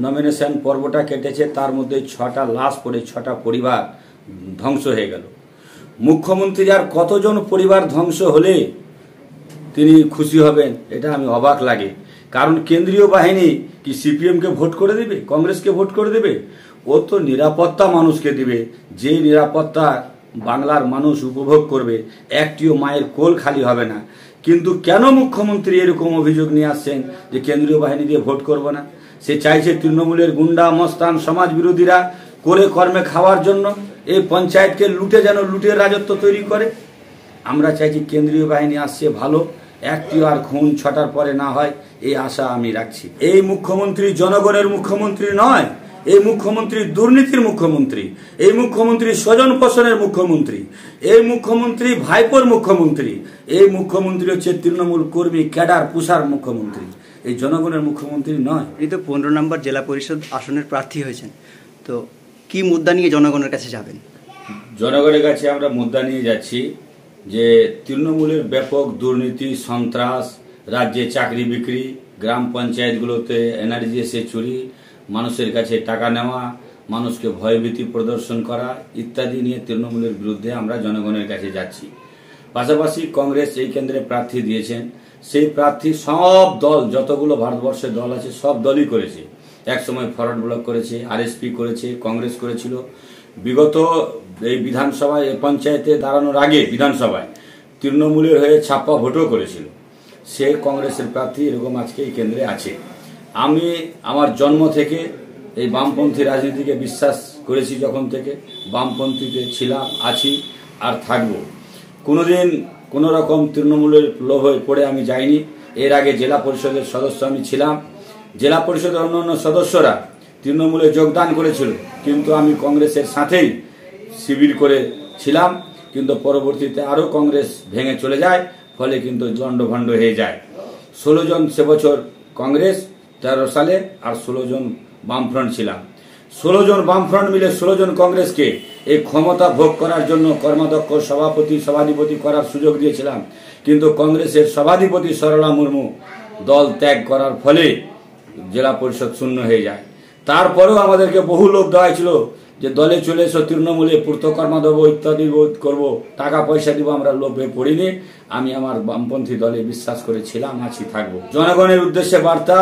Nomination পর্বটা কেটেছে, তার মধ্যে 6টা লাশ পড়ে 6টা পরিবার ধ্বংস হয়ে গেল। মুখ্যমন্ত্রী আর কতজন পরিবার ধ্বংস হলে তিনি খুশি হবেন, এটা আমি অবাক লাগে। কারণ কেন্দ্রীয় বাহিনী কি সিপিএমকে ভোট করে দেবে, কংগ্রেসকে ভোট করে দেবে? ও তো নিরাপত্তা মানুষকে দিবে, যে নিরাপত্তা বাংলার মানুষ উপভোগ করবে, একটিও মায়ের কোল খালি হবে না। কিন্তু কেন মুখ্যমন্ত্রী এরকম অভিযোগ নিয়ে আসছেন যে কেন্দ্রীয় বাহিনী দিয়ে ভোট করব না? সে চাইছে তৃণমূলের গুন্ডা মস্তান সমাজ বিরোধীরা করে কর্মে খাওয়ার জন্য এই পঞ্চায়েতকে লুটে যেন লুটের রাজত্ব তৈরি করে। আমরা চাইছি কেন্দ্রীয় বাহিনী আসছে ভালো, একটিও আর খুন 6টার পরে না হয়, এই আশা আমি রাখছি। এই মুখ্যমন্ত্রী জনগণের মুখ্যমন্ত্রী নয়, এই মুখ্যমন্ত্রী দুর্নীতির মুখ্যমন্ত্রী, এই মুখ্যমন্ত্রী স্বজন পোষণের মুখ্যমন্ত্রী, এই মুখ্যমন্ত্রী ভাইপোর মুখ্যমন্ত্রী, এই মুখ্যমন্ত্রী হচ্ছে তৃণমূল কর্মী ক্যাডার পুষার মুখ্যমন্ত্রী, এই জনগণের মুখ্যমন্ত্রী নয়। এই তো 15 নম্বর জেলা পরিষদ আসনের প্রার্থী হয়েছেন, তো কি মুদ্রা নিয়ে জনগণের কাছে যাবেন? জনগণের কাছে আমরা মুদ্রা নিয়ে যাচ্ছি যে তৃণমূলের ব্যাপক দুর্নীতি, সন্ত্রাস, রাজ্যে চাকরি বিক্রি, গ্রাম পঞ্চায়েতগুলোতে এনআরজিএসে চুরি, মানুষের কাছে টাকা নেওয়া, মানুষকে ভয়ভীতি প্রদর্শন করা ইত্যাদি নিয়ে তৃণমূলের বিরুদ্ধে আমরা জনগণের কাছে যাচ্ছি। পাশাপাশি কংগ্রেস এই কেন্দ্রে প্রার্থী দিয়েছেন, সেই প্রার্থী সব দল, যতগুলো ভারতবর্ষের দল আছে সব দলই করেছে। একসময় ফরওয়ার্ড ব্লক করেছে, আরএসপি করেছে, কংগ্রেস করেছিল। বিগত এই বিধানসভায় পঞ্চায়েতে দাঁড়ানোর আগে বিধানসভায় তৃণমূলের হয়ে ছাপ্পা ভোটও করেছিল। সে কংগ্রেসের প্রার্থী এরকম আজকে এই কেন্দ্রে আছে। আমি আমার জন্ম থেকে এই বামপন্থী রাজনীতিকে বিশ্বাস করেছি, যখন থেকে বামপন্থীতে ছিলাম, আছি আর থাকবো। কোনোদিন কোনো রকম তৃণমূলের লোভে পড়ে আমি যাইনি। এর আগে জেলা পরিষদের সদস্য আমি ছিলাম, জেলা পরিষদের অন্যান্য সদস্যরা তৃণমূলে যোগদান করেছিল, কিন্তু আমি কংগ্রেসের সাথেই শিবির করে ছিলাম। কিন্তু পরবর্তীতে আরও কংগ্রেস ভেঙে চলে যায়, ফলে কিন্তু লণ্ডভণ্ড হয়ে যায়। 16 জন সে বছর কংগ্রেস 13 সালে, আর 16 জন বামফ্রন্ট ছিলাম। 16 জন বামফ্রন্ট মিলে 16 জন কংগ্রেসকে এই ক্ষমতা ভোগ করার জন্য কর্মাধ্যক্ষ, সভাপতি, সভাধিপতি করার সুযোগ দিয়েছিলাম। কিন্তু কংগ্রেসের সভাধিপতি সরলা মুর্মু দল ত্যাগ করার ফলে জেলা পরিষদ শূন্য হয়ে যায়। তারপরেও আমাদেরকে বহু লোক দেওয়া ছিল যে দলে চলে এসো, তৃণমূলে পূর্তকর্মা দেবো, ইত্যাদি করবো, টাকা পয়সা দিব। আমরা লোভে পড়িনি, আমি আমার বামপন্থী দলে বিশ্বাস করেছিলাম, আছি, থাকবো। জনগণের উদ্দেশ্যে বার্তা,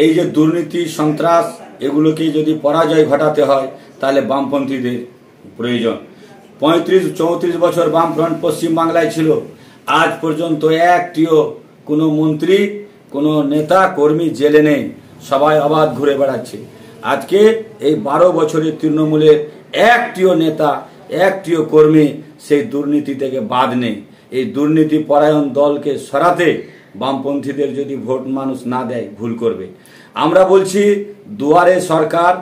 এই যে দুর্নীতি, সন্ত্রাস, এগুলোকে যদি পরাজয় ঘটাতে হয় তাহলে বামপন্থীদের প্রয়োজন। 35-34 বছর বামফ্রন্ট পশ্চিম বাংলায় ছিল, আজ পর্যন্ত একটিও কোনো মন্ত্রী, কোনো নেতা কর্মী জেলে নেই, সবাই অবাধ ঘুরে বেড়াচ্ছে। আজকে এই 12 বছরের তৃণমূলের একটিও নেতা, একটিও কর্মী সেই দুর্নীতি থেকে বাদ নেই। এই দুর্নীতি পরায়ণ দলকে সরাতে বামপন্থীদের যদি ভোট মানুষ না দেয়, ভুল করবে। আমরা বলছি, দুয়ারে সরকার,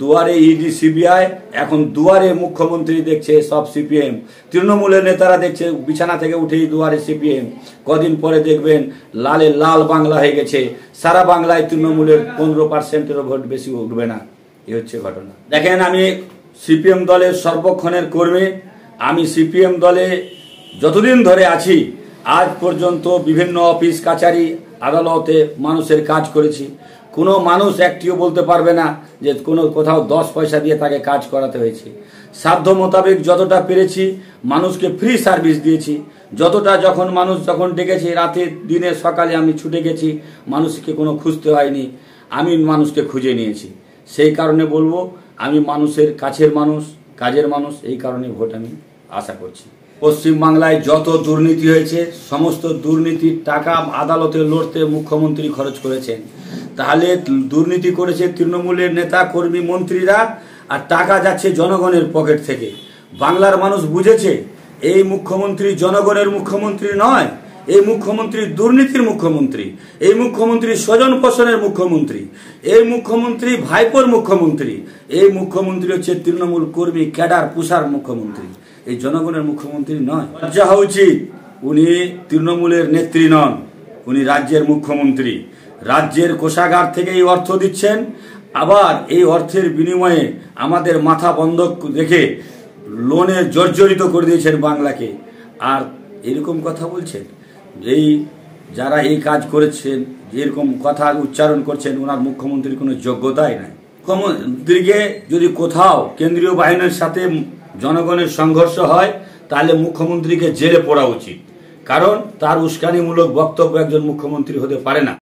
দুয়ারে ইডি সিবিআই, এখন দুয়ারে মুখ্যমন্ত্রী দেখছে সব সিপিএম, তৃণমূলের নেতারা দেখছে বিছানা থেকে উঠেই দুয়ারে সিপিএম। কদিন পরে দেখবেন লালে লাল বাংলা হয়ে গেছে, সারা বাংলায় তৃণমূলের 15%-এরও ভোট বেশি উঠবে না। এ হচ্ছে ঘটনা। দেখেন, আমি সিপিএম দলের সর্বক্ষণের কর্মী। আমি সিপিএম দলে যতদিন ধরে আছি, আজ পর্যন্ত বিভিন্ন অফিস কাছারি আদালতে মানুষের কাজ করেছি। কোনো মানুষ একটিও বলতে পারবে না যে কোনো কোথাও 10 পয়সা দিয়ে তাকে কাজ করাতে হয়েছে। সাধ্য মোতাবেক যতটা পেরেছি মানুষকে ফ্রি সার্ভিস দিয়েছি। যতটা যখন ডেকেছে, রাতে দিনে সকালে আমি ছুটে গেছি, মানুষকে কোনো খুঁজতে হয়নি, আমি মানুষকে খুঁজে নিয়েছি। সেই কারণে বলবো, আমি মানুষের কাছের মানুষ, কাজের মানুষ, এই কারণে ভোট আমি আশা করছি। পশ্চিমবাংলায় যত দুর্নীতি হয়েছে, সমস্ত দুর্নীতির টাকা আদালতে লড়তে মুখ্যমন্ত্রী খরচ করেছেন। তাহলে দুর্নীতি করেছে তৃণমূলের নেতা কর্মী মন্ত্রীরা, আর টাকা যাচ্ছে জনগণের পকেট থেকে। বাংলার মানুষ বুঝেছে এই মুখ্যমন্ত্রী জনগণের মুখ্যমন্ত্রী নয়, এই মুখ্যমন্ত্রী দুর্নীতির মুখ্যমন্ত্রী, এই মুখ্যমন্ত্রী স্বজন পোষণের মুখ্যমন্ত্রী, এই মুখ্যমন্ত্রী ভাইপোর মুখ্যমন্ত্রী, এই মুখ্যমন্ত্রী হচ্ছে তৃণমূল কর্মী ক্যাডার পুষার মুখ্যমন্ত্রী, এই জনগণের মুখ্যমন্ত্রী নয়। লজ্জা হওয়া উচিত। উনি তৃণমূলের নেত্রী নন, উনি রাজ্যের মুখ্যমন্ত্রী। রাজ্যের কোষাগার থেকে এই অর্থ দিচ্ছেন, আবার এই অর্থের বিনিময়ে আমাদের মাথা বন্ধক রেখে লোনের জর্জরিত করে দিয়েছেন বাংলাকে। আর এরকম কথা বলছেন। এই যারা এই কাজ করেছেন, যেরকম কথা উচ্চারণ করছেন, ওনার মুখ্যমন্ত্রীর কোনো যোগ্যতাই নাই। মুখ্যমন্ত্রীকে যদি কোথাও কেন্দ্রীয় বাহিনীর সাথে জনগণের সংঘর্ষ হয়, তাহলে মুখ্যমন্ত্রীকে জেলে পড়া উচিত, কারণ তার উস্কানিমূলক বক্তব্য একজন মুখ্যমন্ত্রী হতে পারে না।